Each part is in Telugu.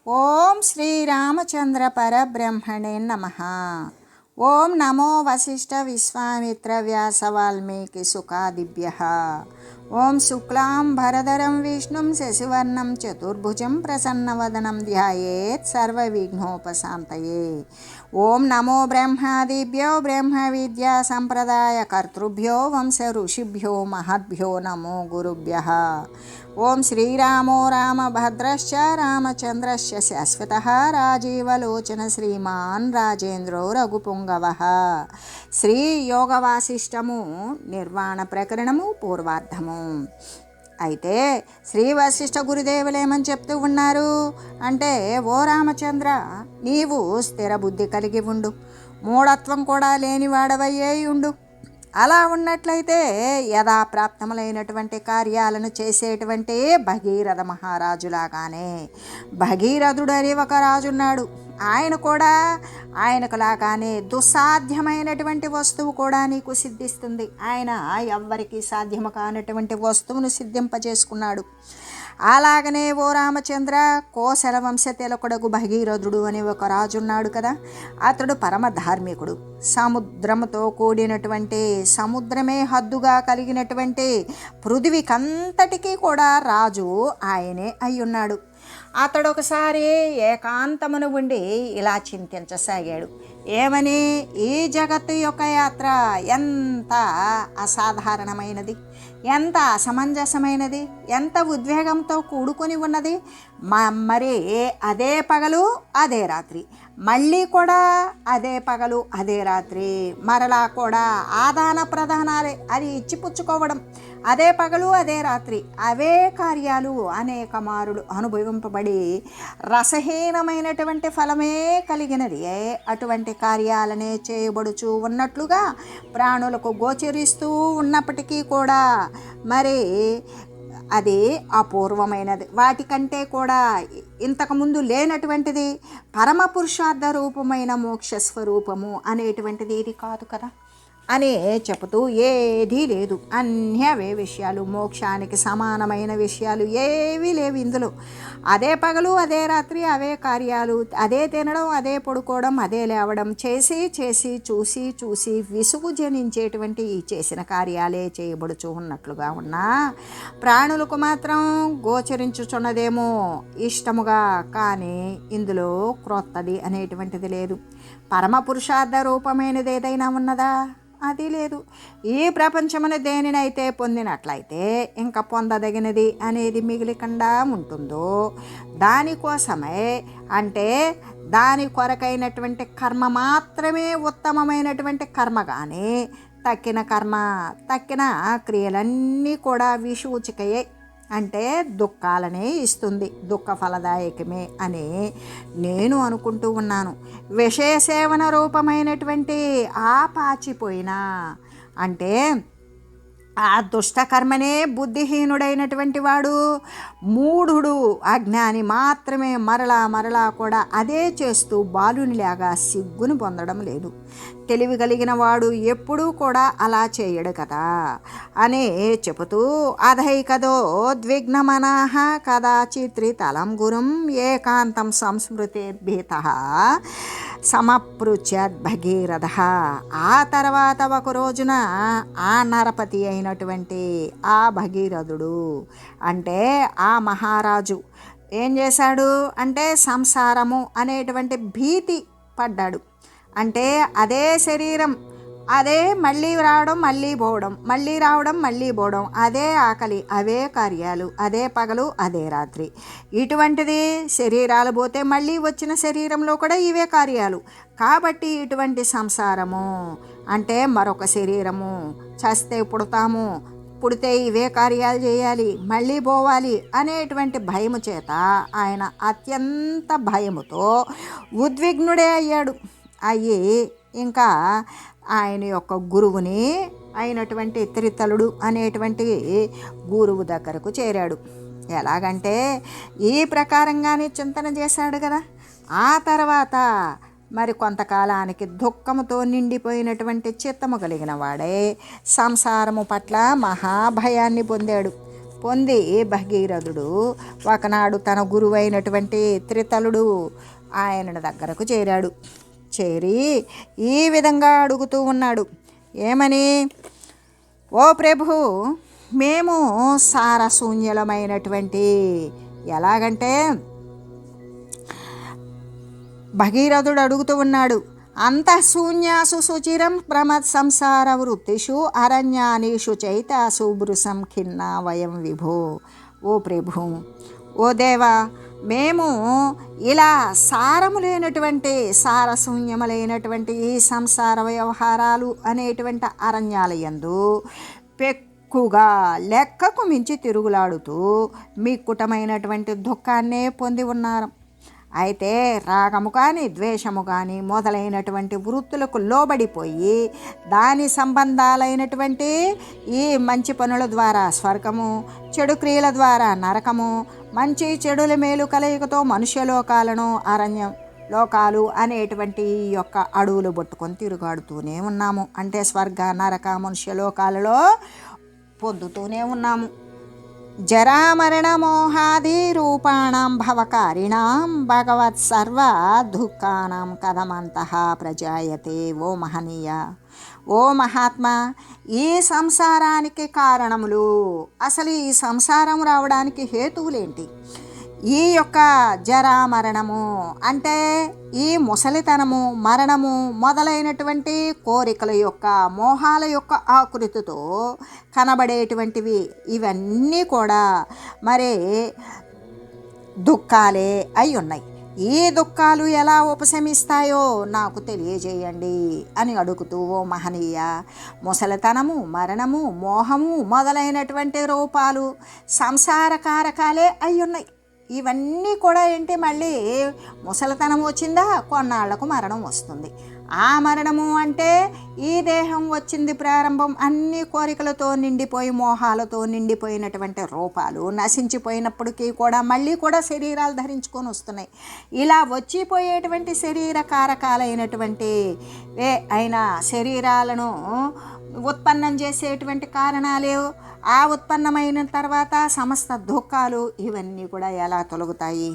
ఓం శ్రీరామచంద్ర పరబ్రహ్మణే నమః. ఓం నమో వశిష్ఠ విశ్వామిత్ర వ్యాస వాల్మీకి సుఖాదిభ్యః. ఓం శుక్లాం భరధరం విష్ణుం శశివర్ణం చతుర్భుజం ప్రసన్నవదనం ధ్యాయేత్ సర్వవిఘ్నోపశాంతయే. ఓం నమో బ్రహ్మాదిభ్యో బ్రహ్మ విద్యా సంప్రదాయ కర్తృభ్యో వంశ ఋషిభ్యో మహద్భ్యో నమో గురుభ్యః. ఓం శ్రీరామో రామభద్రశ్చ రామచంద్రశ్చ శాశ్వతః రాజీవలోచన శ్రీమాన్ రాజేంద్రో రఘుపుంగవః. శ్రీ యోగ వాసిష్టము నిర్వాణ ప్రకరణము పూర్వార్ధము. అయితే శ్రీ వశిష్ఠ గురుదేవులు ఏమని చెప్తూ ఉన్నారు అంటే, ఓ రామచంద్ర, నీవు స్థిర బుద్ధి కలిగి ఉండు, మూఢత్వం కూడా లేనివాడవయ్యే ఉండు. అలా ఉన్నట్లయితే యథాప్రాప్తములైనటువంటి కార్యాలను చేసేటువంటి భగీరథ మహారాజులాగానే, భగీరథుడు అని ఒక రాజున్నాడు. ఆయన కూడా ఆయనకు లాగానే దుస్సాధ్యమైనటువంటి వస్తువు కూడా నీకు సిద్ధిస్తుంది. ఆయన ఎవ్వరికీ సాధ్యము కానటువంటి వస్తువును సిద్ధింపజేసుకున్నాడు. అలాగనే ఓ రామచంద్ర, కోసల వంశ తిలకుడకు భగీరథుడు అని ఒక రాజున్నాడు కదా. అతడు పరమ ధార్మికుడు. సముద్రముతో కూడినటువంటి, సముద్రమే హద్దుగా కలిగినటువంటి పృథివీకంతటికీ కూడా రాజు ఆయనే అయ్యున్నాడు. అతడు ఒకసారి ఏకాంతమును ఉండి ఇలా చింతించసాగాడు. ఏమని? ఈ జగత్తు యొక్క యాత్ర ఎంత అసాధారణమైనది, ఎంత అసమంజసమైనది, ఎంత ఉద్వేగంతో కూడుకొని ఉన్నది. మరి అదే పగలు అదే రాత్రి, మళ్ళీ కూడా అదే పగలు అదే రాత్రి, మరలా కూడా ఆదాన ప్రధానాలే, అది ఇచ్చిపుచ్చుకోవడం, అదే పగలు అదే రాత్రి, అవే కార్యాలు అనేక మారులు అనుభవింపబడి రసహీనమైనటువంటి ఫలమే కలిగినది. అటువంటి కార్యాలనే చేయబడుచు ఉన్నట్లుగా ప్రాణులకు గోచరిస్తూ ఉన్నప్పటికీ కూడా మరి అది అపూర్వమైనది, వాటికంటే కూడా ఇంతకుముందు లేనటువంటిది, పరమ పురుషార్థ రూపమైన మోక్ష స్వరూపము అనేటువంటిది ఇది కాదు కదా అని చెబుతూ, ఏదీ లేదు, అన్నీ అవే విషయాలు, మోక్షానికి సమానమైన విషయాలు ఏవీ లేవు ఇందులో. అదే పగలు అదే రాత్రి, అవే కార్యాలు, అదే తినడం అదే పడుకోవడం అదే లేవడం, చేసి చేసి చూసి చూసి విసుగు జనించేటువంటి ఈ చేసిన కార్యాలే చేయబడుచు ఉన్నట్లుగా ఉన్నా ప్రాణులకు మాత్రం గోచరించుచున్నదేమో ఇష్టముగా, కానీ ఇందులో క్రొత్తది అనేటువంటిది లేదు. పరమ పురుషార్థ రూపమైనది ఏదైనా ఉన్నదా? అది లేదు. ఈ ప్రపంచమును దేనినైతే పొందినట్లయితే ఇంకా పొందదగినది అనేది మిగిలికుండా ఉంటుందో దానికోసమే, అంటే దాని కొరకైనటువంటి కర్మ మాత్రమే ఉత్తమమైనటువంటి కర్మ. కానీ తక్కిన క్రియలన్నీ కూడా విషూచికయే, అంటే దుఃఖాలనే ఇస్తుంది, దుఃఖ ఫలదాయకమే అని నేను అనుకుంటూ ఉన్నాను. విషయ సేవన రూపమైనటువంటి ఆ పాచిపోయిన, అంటే ఆ దుష్టకర్మనే బుద్ధిహీనుడైనటువంటి వాడు, మూఢుడు, అజ్ఞాని మాత్రమే మరలా కూడా అదే చేస్తూ బాలునిలాగా సిగ్గును పొందడం లేదు. తెలివి కలిగిన వాడు ఎప్పుడూ కూడా అలా చేయడు కదా అని చెబుతూ, అధైకదో ద్విగ్నమనః కదాచిత్రితలం గురుం ఏకాంతం సంస్మృతిర్భీతః సమపృచ్ఛద్ భగీరథ. ఆ తర్వాత ఒక రోజున ఆ నరపతి అయినటువంటి ఆ భగీరథుడు, అంటే ఆ మహారాజు ఏం చేశాడు అంటే, సంసారము అనేటువంటి భీతి పడ్డాడు. అంటే అదే శరీరం, అదే మళ్ళీ రావడం మళ్ళీ పోవడం, మళ్ళీ రావడం మళ్ళీ పోవడం, అదే ఆకలి అవే కార్యాలు, అదే పగలు అదే రాత్రి. ఇటువంటిది శరీరాలు పోతే మళ్ళీ వచ్చిన శరీరంలో కూడా ఇవే కార్యాలు. కాబట్టి ఇటువంటి సంసారము అంటే మరొక శరీరము, చస్తే పుడతాము, పుడితే ఇవే కార్యాలు చేయాలి, మళ్ళీ పోవాలి అనేటువంటి భయము చేత ఆయన అత్యంత భయముతో ఉద్విగ్నుడే అయ్యాడు. అయ్యి ఇంకా ఆయన యొక్క గురువుని అయినటువంటి త్రితలుడు అనేటువంటి గురువు దగ్గరకు చేరాడు. ఎలాగంటే ఈ ప్రకారంగానే చింతన చేశాడు కదా. ఆ తర్వాత మరి కొంతకాలానికి దుఃఖముతో నిండిపోయినటువంటి చిత్తము కలిగిన వాడే సంసారము పట్ల మహాభయాన్ని పొందాడు. పొంది భగీరథుడు ఒకనాడు తన గురువైనటువంటి త్రితలుడు ఆయన దగ్గరకు చేరాడు. చేరి ఈ విధంగా అడుగుతూ ఉన్నాడు. ఏమని? ఓ ప్రభు, మేము సారశూన్యలమైనటువంటి, ఎలాగంటే భగీరథుడు అడుగుతూ ఉన్నాడు, అంతఃశూన్యాసు సుచిరం ప్రమత్ సంసార వృత్తిషు అరణ్యానీషు చైతాసు భృశం ఖిన్నా వయం విభో. ఓ ప్రభు, ఓ దేవా, మేము ఇలా సారము లేనటువంటి సారశూన్యములైనటువంటి ఈ సంసార వ్యవహారాలు అనేటువంటి అరణ్యాల యందు పెక్కుగా లెక్కకు మించి తిరుగులాడుతూ మిక్కుటమైనటువంటి దుఃఖాన్నే పొంది ఉన్నారు. అయితే రాగము కానీ ద్వేషము కానీ మొదలైనటువంటి వృత్తులకు లోబడిపోయి దాని సంబంధాలైనటువంటి ఈ మంచి పనుల ద్వారా స్వర్గము, చెడు క్రియల ద్వారా నరకము, మంచి చెడుల మేలు కలయికతో మనుష్యలోకాలను అరణ్యం లోకాలు అనేటువంటి ఈ యొక్క అడవులు పట్టుకొని తిరుగాడుతూనే ఉన్నాము. అంటే స్వర్గ నరక మనుష్యలోకాలలో పొందుతూనే ఉన్నాము. జరామరణ మోహాది రూపాణం భవకారిణాం భగవత్ సర్వ దుఃఖానాం కథమంతః ప్రజాయతే. ఓ మహనీయ, ఓ మహాత్మా, ఈ సంసారానికి కారణములు, అసలు ఈ సంసారం రావడానికి హేతువులేంటి? ఈ యొక్క జరా మరణము అంటే ఈ ముసలితనము, మరణము మొదలైనటువంటి కోరికల యొక్క మోహాల యొక్క ఆకృతితో కనబడేటువంటివి ఇవన్నీ కూడా మరి దుఃఖాలే అయి ఉన్నాయి. ఈ దుఃఖాలు ఎలా ఉపశమిస్తాయో నాకు తెలియజేయండి అని అడుగుతూ, ఓ మహనీయ, ముసలితనము, మరణము, మోహము మొదలైనటువంటి రూపాలు సంసార కారకాలే అయి ఉన్నాయి. ఇవన్నీ కూడా ఏంటి, మళ్ళీ ముసలితనం వచ్చిందా కొన్నాళ్లకు మరణం వస్తుంది. ఆ మరణము అంటే ఈ దేహం వచ్చింది ప్రారంభం, అన్ని కోరికలతో నిండిపోయి మోహాలతో నిండిపోయినటువంటి రూపాలు నశించిపోయినప్పటికీ కూడా మళ్ళీ కూడా శరీరాలు ధరించుకొని వస్తున్నాయి. ఇలా వచ్చిపోయేటువంటి శరీర కారకాలైనటువంటి అయిన శరీరాలను ఉత్పన్నం చేసేటువంటి కారణాలే, ఆ ఉత్పన్నమైన తర్వాత సమస్త దుఃఖాలు ఇవన్నీ కూడా ఎలా తొలగుతాయి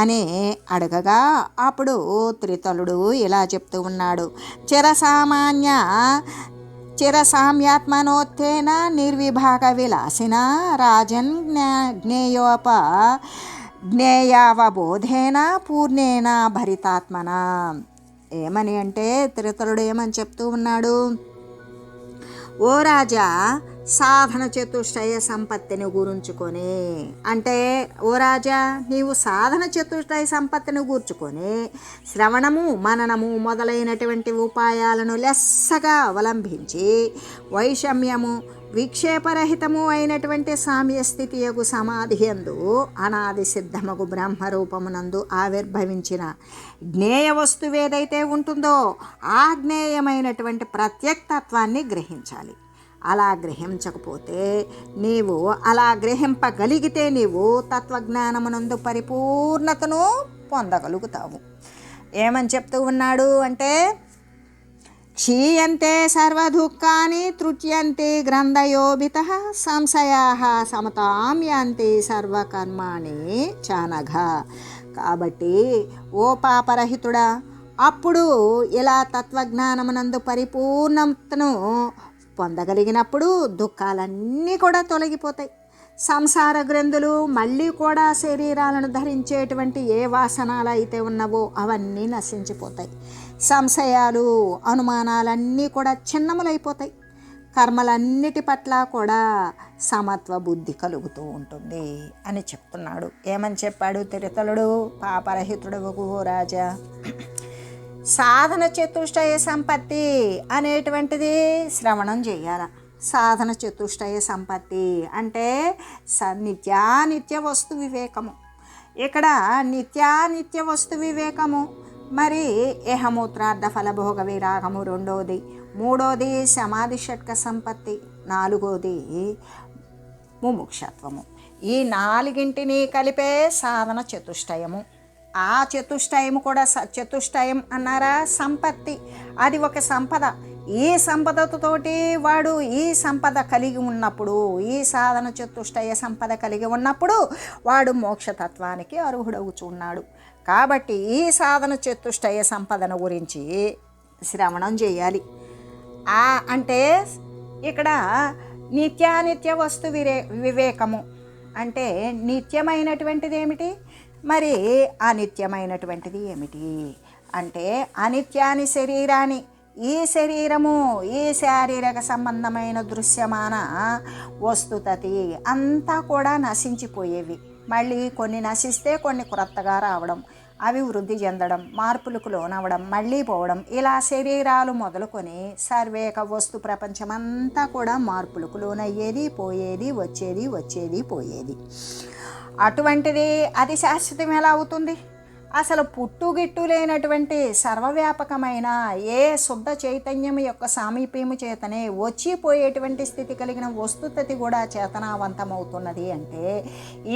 అని అడగగా అప్పుడు త్రితలుడు ఇలా చెప్తూ ఉన్నాడు. చిరసామ్యాత్మనోత్తేన నిర్విభాగ విలాసిన రాజన్ జ్ఞేయావబోధేన పూర్ణేన భరితాత్మన. ఏమని అంటే త్రితలుడు ఏమని చెప్తూ ఉన్నాడు, ఓ రాజా, సాధన చతుష్టయ సంపత్తిని గురించుకొని, అంటే ఓ రాజా, నీవు సాధన చతుష్టయ సంపత్తిని గూర్చుకొని శ్రవణము, మననము మొదలైనటువంటి ఉపాయాలను లెస్సగా అవలంబించి వైషమ్యము, విక్షేపరహితము అయినటువంటి సామ్యస్థితి యగు సమాధి యందు అనాది సిద్ధమగు బ్రహ్మరూపమునందు ఆవిర్భవించిన జ్ఞేయ వస్తువేదైతే ఉంటుందో ఆ జ్ఞేయమైనటువంటి ప్రత్యక్తత్వాన్ని గ్రహించాలి. అలా గ్రహించకపోతే, నీవు అలా గ్రహింపగలిగితే నీవు తత్వజ్ఞానమునందు పరిపూర్ణతను పొందగలుగుతావు. ఏమని చెప్తూ ఉన్నాడు అంటే, క్షీయంతే సర్వదుఃఖాని తృట్యంతి గ్రంథయోభితః సంశయాః సమతాం యాంతి సర్వకర్మాణి చానఘ. కాబట్టి ఓ పాపరహితుడా, అప్పుడు ఇలా తత్వజ్ఞానమునందు పరిపూర్ణతను పొందగలిగినప్పుడు దుఃఖాలన్నీ కూడా తొలగిపోతాయి. సంసార గ్రంథులు మళ్ళీ కూడా శరీరాలను ధరించేటువంటి ఏ వాసనాలు అయితే ఉన్నవో అవన్నీ నశించిపోతాయి. సంశయాలు, అనుమానాలన్నీ కూడా చిన్నములైపోతాయి. కర్మలన్నిటి పట్ల కూడా సమత్వ బుద్ధి కలుగుతూ ఉంటుంది అని చెప్తున్నాడు. ఏమని చెప్పాడు త్రితలుడు? పాపరహితుడవు రాజా, సాధన చతుష్టయ సంపత్తి అనేటువంటిది శ్రవణం చేయాల. సాధన చతుష్టయ సంపత్తి అంటే నిత్యానిత్య వస్తు వివేకము. ఇక్కడ నిత్యానిత్య వస్తు వివేకము, మరి ఏహమూత్రార్థ ఫలభోగ విరాగము రెండోది, మూడోది సమాధి షట్క సంపత్తి, నాలుగోది ముముక్షత్వము. ఈ నాలుగింటిని కలిపే సాధన చతుష్టయము. ఆ చతుష్టయము కూడా చతుష్టయం అన్నారా, సంపత్తి, అది ఒక సంపద. ఈ సంపదతోటి వాడు ఈ సంపద కలిగి ఉన్నప్పుడు, ఈ సాధన చతుష్టయ సంపద కలిగి ఉన్నప్పుడు వాడు మోక్షతత్వానికి అర్హుడవుచున్నాడు. కాబట్టి ఈ సాధన చతుష్టయ సంపదను గురించి శ్రవణం చేయాలి. అంటే ఇక్కడ నిత్యానిత్య వస్తు వివేకము అంటే నిత్యమైనటువంటిది ఏమిటి, మరి అనిత్యమైనటువంటిది ఏమిటి అంటే అనిత్యాని శరీరాన్ని, ఈ శరీరము ఈ శారీరక సంబంధమైన దృశ్యమాన వస్తుతతి అంతా కూడా నశించిపోయేవి. మళ్ళీ కొన్ని నశిస్తే కొన్ని క్రొత్తగా రావడం, అవి వృద్ధి చెందడం, మార్పులకు లోనవ్వడం, మళ్ళీ పోవడం, ఇలా శరీరాలు మొదలుకొని సర్వేక వస్తు ప్రపంచమంతా కూడా మార్పులకు లోనయ్యేది, పోయేది, వచ్చేది పోయేది. అటువంటిది అది శాశ్వతం ఎలా అవుతుంది? అసలు పుట్టుగిట్టు లేనటువంటి సర్వవ్యాపకమైన ఏ శుద్ధ చైతన్యం యొక్క సామీప్యము చేతనే వచ్చిపోయేటువంటి స్థితి కలిగిన వస్తుతతి కూడా చేతనావంతమవుతున్నది. అంటే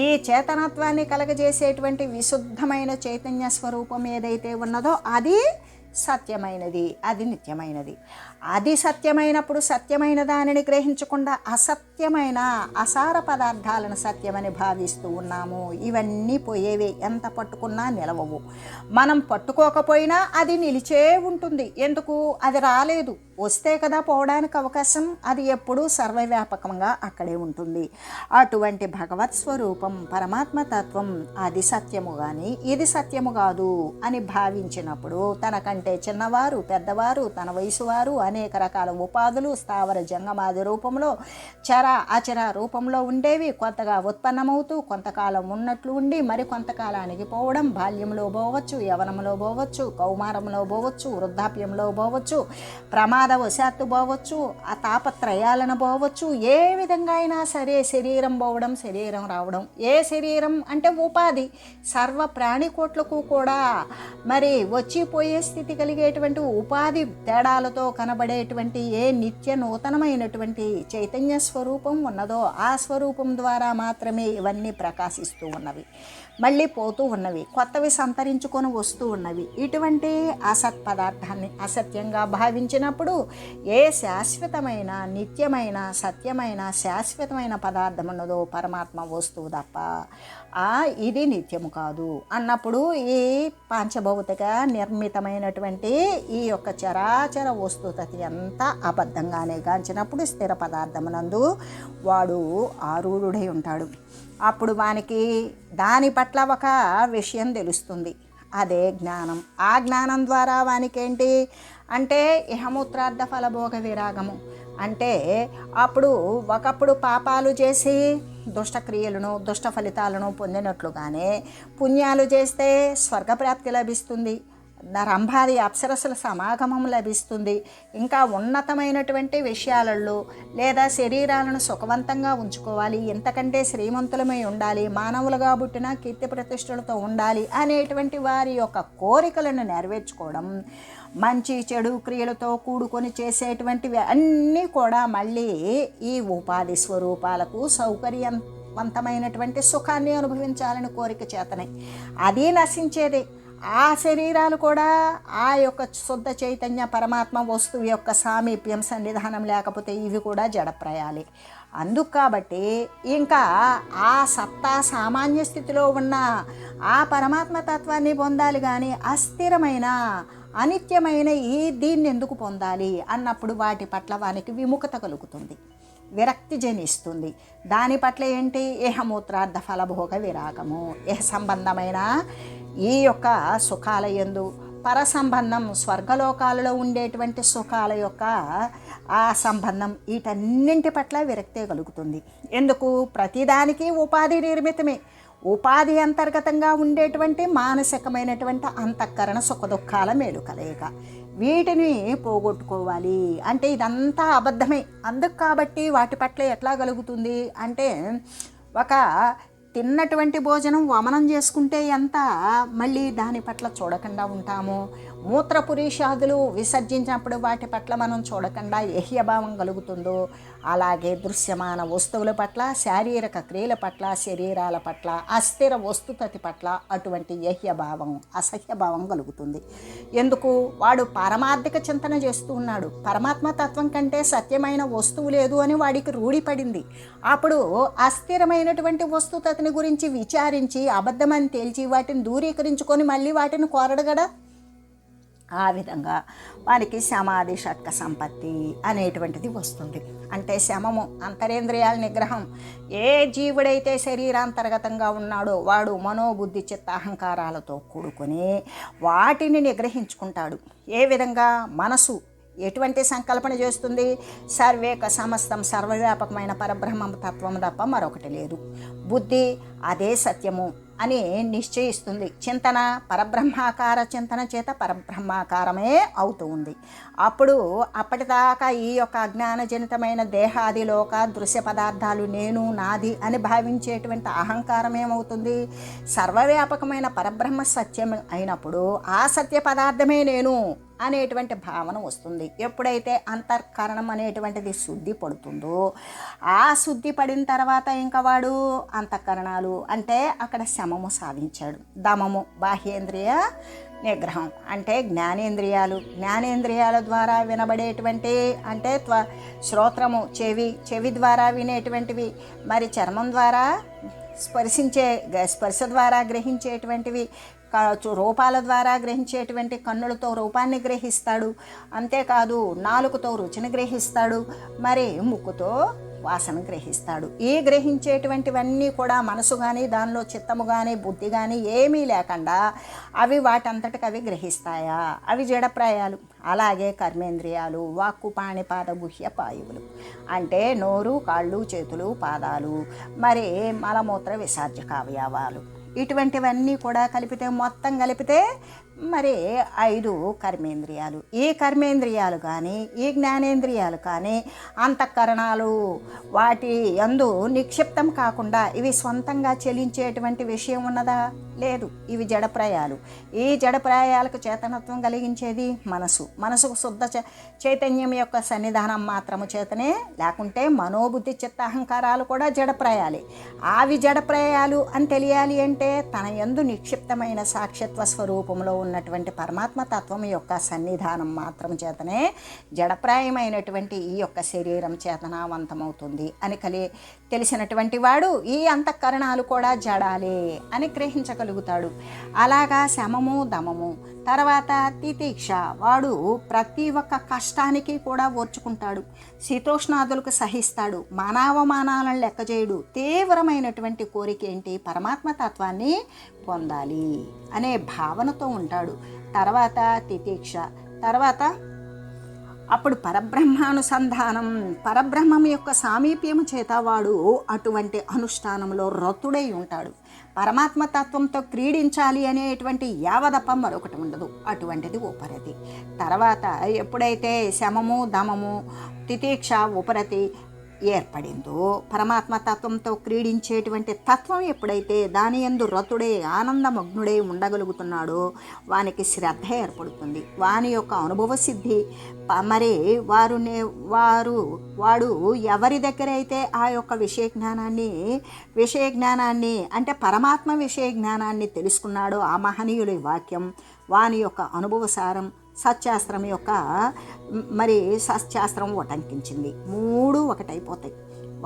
ఈ చేతనత్వాన్ని కలగజేసేటువంటి విశుద్ధమైన చైతన్య స్వరూపం ఏదైతే ఉన్నదో అది సత్యమైనది, అది నిత్యమైనది. అది సత్యమైనప్పుడు సత్యమైన దానిని గ్రహించకుండా అసత్యమైన అసార పదార్థాలను సత్యమని భావిస్తూ ఉన్నాము. ఇవన్నీ పోయేవే, ఎంత పట్టుకున్నా నిలవవు. మనం పట్టుకోకపోయినా అది నిలిచే ఉంటుంది. ఎందుకు? అది రాలేదు, వస్తే కదా పోవడానికి అవకాశం. అది ఎప్పుడూ సర్వవ్యాపకంగా అక్కడే ఉంటుంది. అటువంటి భగవత్ స్వరూపం పరమాత్మతత్వం అది సత్యము కానీ ఇది సత్యము కాదు అని భావించినప్పుడు తనకంటే చిన్నవారు పెద్దవారు తన వయసు వారు అనేక రకాల ఉపాధులు స్థావర జంగమాది రూపంలో చర అచర రూపంలో ఉండేవి కొత్తగా ఉత్పన్నమవుతూ కొంతకాలం ఉన్నట్లు ఉండి మరి కొంతకాలానికి పోవడం, బాల్యంలో పోవచ్చు, యవనంలో పోవచ్చు, కౌమారంలో పోవచ్చు, వృద్ధాప్యంలో పోవచ్చు, ప్రమాదవశాత్తు పోవచ్చు, ఆ తాపత్రయాలను పోవచ్చు. ఏ విధంగా అయినా సరే శరీరం పోవడం శరీరం రావడం. ఏ శరీరం అంటే ఉపాధి. సర్వ ప్రాణికోట్లకు కూడా మరి వచ్చిపోయే స్థితి కలిగేటువంటి ఉపాధి తేడాలతో కనబడేటువంటి ఏ నిత్య నూతనమైనటువంటి చైతన్య స్వరూపం ఉన్నదో ఆ స్వరూపం ద్వారా మాత్రమే ఇవన్నీ ప్రకాశిస్తూ ఉన్నవి, మళ్ళీ పోతూ ఉన్నవి, కొత్తవి సంతరించుకొని వస్తూ ఉన్నవి. ఇటువంటి అసత్ పదార్థాన్ని అసత్యంగా భావించినప్పుడు ఏ శాశ్వతమైన నిత్యమైన సత్యమైన శాశ్వతమైన పదార్థం ఉన్నదో పరమాత్మ వస్తువు తప్ప ఇది నిత్యము కాదు అన్నప్పుడు ఈ పంచభౌతిక నిర్మితమైనటువంటి ఈ యొక్క చరాచర వస్తుతతి అంతా అబద్ధంగానే గాంచినప్పుడు స్థిర పదార్థమునందు వాడు ఆరూఢుడై ఉంటాడు. అప్పుడు వానికి దాని పట్ల ఒక విషయం తెలుస్తుంది, అదే జ్ఞానం. ఆ జ్ఞానం ద్వారా వానికేంటి అంటే ఇహమూత్రార్థ ఫలభోగ విరాగము. అంటే అప్పుడు ఒకప్పుడు పాపాలు చేసి దుష్టక్రియలను దుష్ట ఫలితాలను పొందినట్లుగానే పుణ్యాలు చేస్తే స్వర్గప్రాప్తి లభిస్తుంది, రంభాది అప్సరసుల సమాగమం లభిస్తుంది. ఇంకా ఉన్నతమైనటువంటి విషయాలలో లేదా శరీరాలను సుఖవంతంగా ఉంచుకోవాలి, ఇంతకంటే శ్రీమంతులమై ఉండాలి, మానవులుగా పుట్టిన కీర్తి ప్రతిష్టలతో ఉండాలి అనేటువంటి వారి యొక్క కోరికలను నెరవేర్చుకోవడం, మంచి చెడు క్రియలతో కూడుకొని చేసేటువంటివి అన్నీ కూడా మళ్ళీ ఈ ఉపాధి స్వరూపాలకు సౌకర్యవంతమైనటువంటి సుఖాన్ని అనుభవించాలని కోరిక చేతనే అది నశించేదే. ఆ శరీరాలు కూడా ఆ యొక్క శుద్ధ చైతన్య పరమాత్మ వస్తువు యొక్క సామీప్యం సన్నిధానం లేకపోతే ఇవి కూడా జడప్రాయాలే. అందుకు కాబట్టి ఇంకా ఆ సత్తా సామాన్య స్థితిలో ఉన్న ఆ పరమాత్మ తత్వాన్ని పొందాలి కానీ అస్థిరమైన అనిత్యమైన దీన్ని ఎందుకు పొందాలి అన్నప్పుడు వాటి పట్ల వానికి విముఖత కలుగుతుంది, విరక్తి జనిస్తుంది. దాని పట్ల ఏంటి ఏహమూత్రార్థ ఫలభోగ విరాగము. ఏ సంబంధమైన ఈ యొక్క సుఖాల యందు పర సంబంధం స్వర్గలోకాలలో ఉండేటువంటి సుఖాల యొక్క ఆ సంబంధం వీటన్నింటి పట్ల విరక్తే కలుగుతుంది. ఎందుకు? ప్రతిదానికి ఉపాధి నిర్మితమే. ఉపాధి అంతర్గతంగా ఉండేటువంటి మానసికమైనటువంటి అంతఃకరణ సుఖదుఖాల మేలు కలయిక, వీటిని పోగొట్టుకోవాలి అంటే ఇదంతా అబద్ధమే. అందుకు కాబట్టి వాటి పట్ల ఎట్లా కలుగుతుంది అంటే ఒక తిన్నటువంటి భోజనం వమనం చేసుకుంటే ఎంత మళ్ళీ దాని పట్ల చూడకుండా ఉంటాము. మూత్రపురీషాదులు విసర్జించినప్పుడు వాటి పట్ల మనం చూడకుండా ఏహ్యభావం కలుగుతుందో, అలాగే దృశ్యమాన వస్తువుల పట్ల, శారీరక క్రియల పట్ల, శరీరాల పట్ల, అస్థిర వస్తుతతి పట్ల అటువంటి ఏహ్యభావం, అసహ్యభావం కలుగుతుంది. ఎందుకు? వాడు పారమార్థిక చింతన చేస్తూ ఉన్నాడు. పరమాత్మ తత్వం కంటే సత్యమైన వస్తువు లేదు అని వాడికి రూఢిపడింది. అప్పుడు అస్థిరమైనటువంటి వస్తుతతిని గురించి విచారించి అబద్ధమని తేల్చి వాటిని దూరీకరించుకొని మళ్ళీ వాటిని కోరడు కదా. ఆ విధంగా వానికి శమాది షట్క సంపత్తి అనేటువంటిది వస్తుంది. అంటే శమము, అంతరేంద్రియాల నిగ్రహం. ఏ జీవుడైతే శరీరాంతర్గతంగా ఉన్నాడో వాడు మనోబుద్ధి చిత్త అహంకారాలతో కూడుకొని వాటిని నిగ్రహించుకుంటాడు. ఏ విధంగా? మనసు ఎటువంటి సంకల్పన చేస్తుంది? సర్వేక సమస్తం, సర్వవ్యాపకమైన పరబ్రహ్మ తత్వం తప్ప మరొకటి లేదు. బుద్ధి అదే సత్యము అని నిశ్చయిస్తుంది. చింతన పరబ్రహ్మాకార చింతన చేత పరబ్రహ్మాకారమే అవుతూ ఉంది. అప్పుడు అప్పటిదాకా ఈ యొక్క అజ్ఞానజనితమైన దేహాదిలోక దృశ్య పదార్థాలు నేను, నాది అని భావించేటువంటి అహంకారం ఏమవుతుంది? సర్వవ్యాపకమైన పరబ్రహ్మ సత్యం అయినప్పుడు ఆ సత్య పదార్థమే నేను అనేటువంటి భావన వస్తుంది. ఎప్పుడైతే అంతఃకరణం అనేటువంటిది శుద్ధి పడుతుందో, ఆ శుద్ధి పడిన తర్వాత ఇంకా వాడు అంతఃకరణాలు అంటే అక్కడ శమము సాధించాడు. దమము బాహ్యేంద్రియ నిగ్రహం అంటే జ్ఞానేంద్రియాలు. జ్ఞానేంద్రియాల ద్వారా వినబడేటువంటి అంటే శ్రోత్రము, చెవి ద్వారా వినేటువంటివి, మరి చర్మం ద్వారా స్పర్శ ద్వారా గ్రహించేటువంటివి, రూపాల ద్వారా గ్రహించేటువంటి కన్నులతో రూపాన్ని గ్రహిస్తాడు. అంతేకాదు నాలుకతో రుచిని గ్రహిస్తాడు, మరి ముక్కుతో వాసన గ్రహిస్తాడు. ఈ గ్రహించేటువంటివన్నీ కూడా మనసు కానీ, దానిలో చిత్తము కానీ, బుద్ధి కానీ ఏమీ లేకుండా అవి వాటంతటికి అవి గ్రహిస్తాయా? అవి జడప్రాయాలు. అలాగే కర్మేంద్రియాలు, వాక్కు పాణిపాద గుహ్య పాయువులు అంటే నోరు, కాళ్ళు, చేతులు, పాదాలు, మరి మలమూత్ర విసర్జక అవయవాలు. ఇటువంటివన్నీ కూడా మొత్తం కలిపితే మరి 5 కర్మేంద్రియాలు. ఈ కర్మేంద్రియాలు కానీ, ఈ జ్ఞానేంద్రియాలు కానీ అంతఃకరణాలు వాటి యందు నిక్షిప్తం కాకుండా ఇవి స్వంతంగా చెలించేటువంటి విషయం ఉన్నదా? లేదు. ఇవి జడప్రాయాలు. ఈ జడప్రాయాలకు చేతనత్వం కలిగించేది మనసుకు శుద్ధ చైతన్యం యొక్క సన్నిధానం మాత్రము చేతనే, లేకుంటే మనోబుద్ధి చిత్త అహంకారాలు కూడా జడప్రాయాలే. అవి జడప్రాయాలు అని తెలియాలి అంటే తన యందు నిక్షిప్తమైన సాక్షిత్వ స్వరూపంలో ఉన్నటువంటి పరమాత్మ తత్వం యొక్క సన్నిధానం మాత్రం చేతనే జడప్రాయమైనటువంటి ఈ యొక్క శరీరం చేతనావంతమవుతుంది అని తెలిసినటువంటి వాడు ఈ అంతఃకరణాలు కూడా జడాలే అని గ్రహించగలుగుతాడు. అలాగా శమము, దమము, తర్వాత తితీక్ష. వాడు ప్రతి ఒక్క కష్టానికి కూడా ఓర్చుకుంటాడు, శీతోష్ణాదులకు సహిస్తాడు, మానవమానాలను లెక్క చేయడు. తీవ్రమైనటువంటి కోరిక ఏంటి? పరమాత్మ తత్వాన్ని పొందాలి అనే భావనతో ఉంటాడు. తర్వాత తితీక్ష, తర్వాత అప్పుడు పరబ్రహ్మానుసంధానం, పరబ్రహ్మం యొక్క సామీప్యము చేత వాడు అటువంటి అనుష్ఠానంలో రతుడై ఉంటాడు. పరమాత్మ తత్వంతో క్రీడించాలి అనేటువంటి యావదప్ప మరొకటి ఉండదు. అటువంటిది ఉపరతి. తర్వాత ఎప్పుడైతే శమము, దమము, తితీక్ష, ఉపరతి ఏర్పడిందో, పరమాత్మ తత్వంతో క్రీడించేటువంటి తత్వం ఎప్పుడైతే దాని యందు రతుడే ఆనందమగ్నుడై ఉండగలుగుతున్నాడో వానికి శ్రద్ధ ఏర్పడుతుంది. వాని యొక్క అనుభవ సిద్ధి మరి వాడు ఎవరి దగ్గర అయితే ఆ యొక్క విషయ జ్ఞానాన్ని అంటే పరమాత్మ విషయ జ్ఞానాన్ని తెలుసుకున్నాడో ఆ మహనీయుడి వాక్యం వాని యొక్క అనుభవసారం సత్శాస్త్రం యొక్క మరి సత్శాస్త్రం ఉటంకించింది. 3 ఒకటైపోతాయి.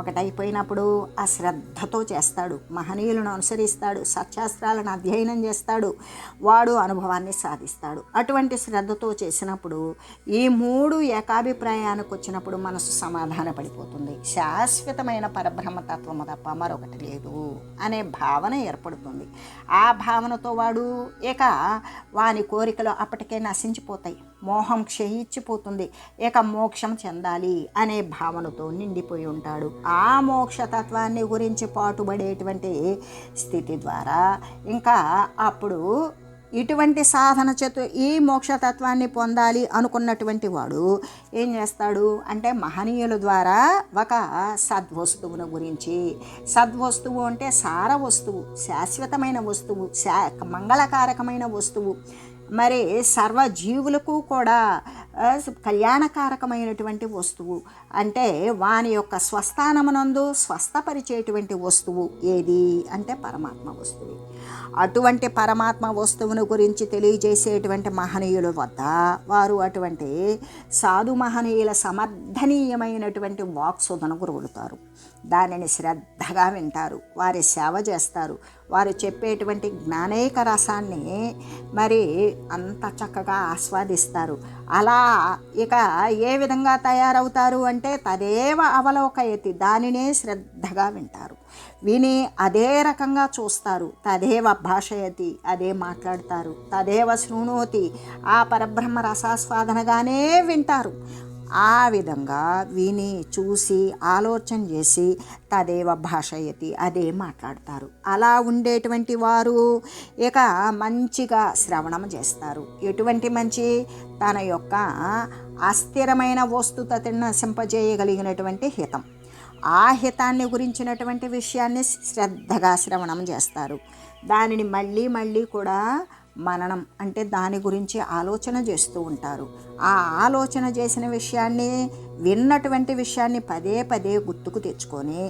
ఒకటైపోయినప్పుడు ఆ శ్రద్ధతో చేస్తాడు, మహనీయులను అనుసరిస్తాడు, సత్శాస్త్రాలను అధ్యయనం చేస్తాడు, వాడు అనుభవాన్ని సాధిస్తాడు. అటువంటి శ్రద్ధతో చేసినప్పుడు ఈ 3 ఏకాభిప్రాయానికి వచ్చినప్పుడు మనసు సమాధాన పడిపోతుంది. శాశ్వతమైన పరబ్రహ్మతత్వము తప్ప మరొకటి లేదు అనే భావన ఏర్పడుతుంది. ఆ భావనతో వాడు వాని కోరికలు అప్పటికే నశించిపోతాయి, మోహం క్షయించిపోతుంది, మోక్షం చెందాలి అనే భావనతో నిండిపోయి ఉంటాడు. ఆ మోక్షతత్వాన్ని గురించి పాటుపడేటువంటి స్థితి ద్వారా ఇంకా అప్పుడు ఇటువంటి సాధన చేతు ఈ మోక్షతత్వాన్ని పొందాలి అనుకున్నటువంటి వాడు ఏం చేస్తాడు అంటే మహనీయుల ద్వారా ఒక సద్వస్తువును గురించి, సద్వస్తువు అంటే సార వస్తువు, శాశ్వతమైన వస్తువు, మంగళకారకమైన వస్తువు, మరి సర్వజీవులకు కూడా కళ్యాణకారకమైనటువంటి వస్తువు, అంటే వాని యొక్క స్వస్థానమునందు స్వస్థపరిచేటువంటి వస్తువు ఏది అంటే పరమాత్మ వస్తువు. అటువంటి పరమాత్మ వస్తువును గురించి తెలియజేసేటువంటి మహనీయుల వద్ద వారు అటువంటి సాధు మహనీయుల సమర్థనీయమైనటువంటి వాక్సుధను గురుగుతారు. దానిని శ్రద్ధగా వింటారు, వారి సేవ చేస్తారు. వారు చెప్పేటువంటి జ్ఞానేక రసాన్ని మరి అంత చక్కగా ఆస్వాదిస్తారు. అలా ఇక ఏ విధంగా తయారవుతారు అంటే తదేవ అవలోకయతి, దానినే శ్రద్ధగా వింటారు, విని అదే రకంగా చూస్తారు. తదేవ భాషయతి, అదే మాట్లాడతారు. తదేవ శృణోతి, ఆ పరబ్రహ్మ రసాస్వాదనగానే వింటారు. ఆ విధంగా విని చూసి ఆలోచన చేసి తదేవ భాషయతి, అదే మాట్లాడతారు. అలా ఉండేటువంటి వారు ఇక మంచిగా శ్రవణం చేస్తారు. ఎటువంటి మంచి, తన యొక్క అస్థిరమైన వస్తుతను నశింపజేయగలిగినటువంటి హితం, ఆ హితాన్ని గురించినటువంటి విషయాన్ని శ్రద్ధగా శ్రవణం చేస్తారు. దానిని మళ్ళీ మళ్ళీ కూడా మననం అంటే దాని గురించి ఆలోచన చేస్తూ ఉంటారు. ఆ ఆలోచన చేసిన విషయాన్ని, విన్నటువంటి విషయాన్ని పదే పదే గుర్తుకు తెచ్చుకొని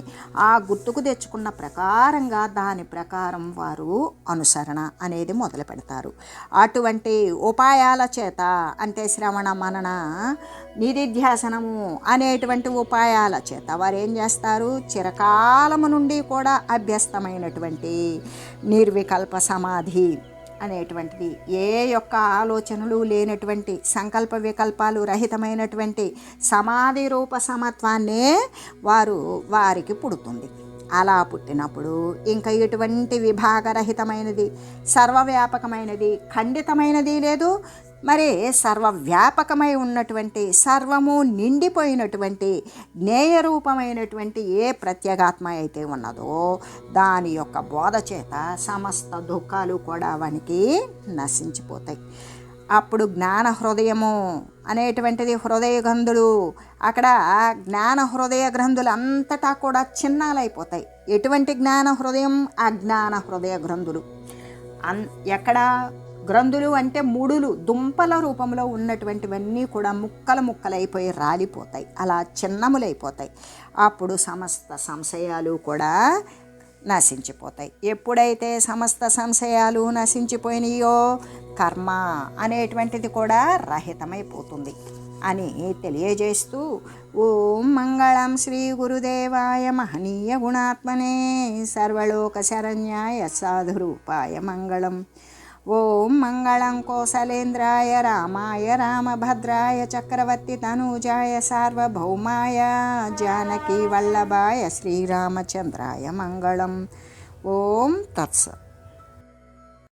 ఆ గుర్తుకు తెచ్చుకున్న ప్రకారంగా దాని ప్రకారం వారు అనుసరణ అనేది మొదలు పెడతారు. అటువంటి ఉపాయాల చేత అంటే శ్రవణ మనన నిధిధ్యాసనము అనేటువంటి ఉపాయాల చేత వారు ఏం చేస్తారు, చిరకాలము నుండి కూడా అభ్యస్తమైనటువంటి నిర్వికల్ప సమాధి అనేటువంటిది, ఏ యొక్క ఆలోచనలు లేనటువంటి సంకల్ప వికల్పాలు రహితమైనటువంటి సమాధి రూప సమత్వాన్నే వారికి పుడుతుంది. అలా పుట్టినప్పుడు ఇంకా ఎటువంటి విభాగరహితమైనది, సర్వవ్యాపకమైనది, ఖండితమైనది లేదు. మరి సర్వవ్యాపకమై ఉన్నటువంటి, సర్వము నిండిపోయినటువంటి, జ్ఞేయరూపమైనటువంటి ఏ ప్రత్యేగాత్మ అయితే ఉన్నదో దాని యొక్క బోధ చేత సమస్త దుఃఖాలు కూడా వానికి నశించిపోతాయి. అప్పుడు జ్ఞాన హృదయము అనేటువంటిది హృదయ గ్రంథులు, అక్కడ జ్ఞాన హృదయ గ్రంథులు అంతటా కూడా చిన్నాలైపోతాయి. ఎటువంటి జ్ఞాన హృదయం, అజ్ఞాన హృదయ గ్రంథులు. ఎక్కడ గ్రంథులు అంటే ముడులు, దుంపల రూపంలో ఉన్నటువంటివన్నీ కూడా ముక్కలు ముక్కలైపోయి రాలిపోతాయి, అలా చిన్నములైపోతాయి. అప్పుడు సమస్త సంశయాలు కూడా నశించిపోతాయి. ఎప్పుడైతే సమస్త సంశయాలు నశించిపోయినాయో కర్మ అనేటువంటిది కూడా రహితమైపోతుంది అని తెలియజేస్తూ ఓం మంగళం శ్రీ గురుదేవాయ మహనీయ గుణాత్మనే సర్వలోక శరణ్యాయ సాధురూపాయ మంగళం. ఓం మంగళం కోసలేంద్రాయ రామాయ రామభద్రాయ చక్రవర్తి తనూజాయ సార్వభౌమాయ జానకీ వల్లభాయ శ్రీరామచంద్రాయ మంగళం. ఓం తత్సత్.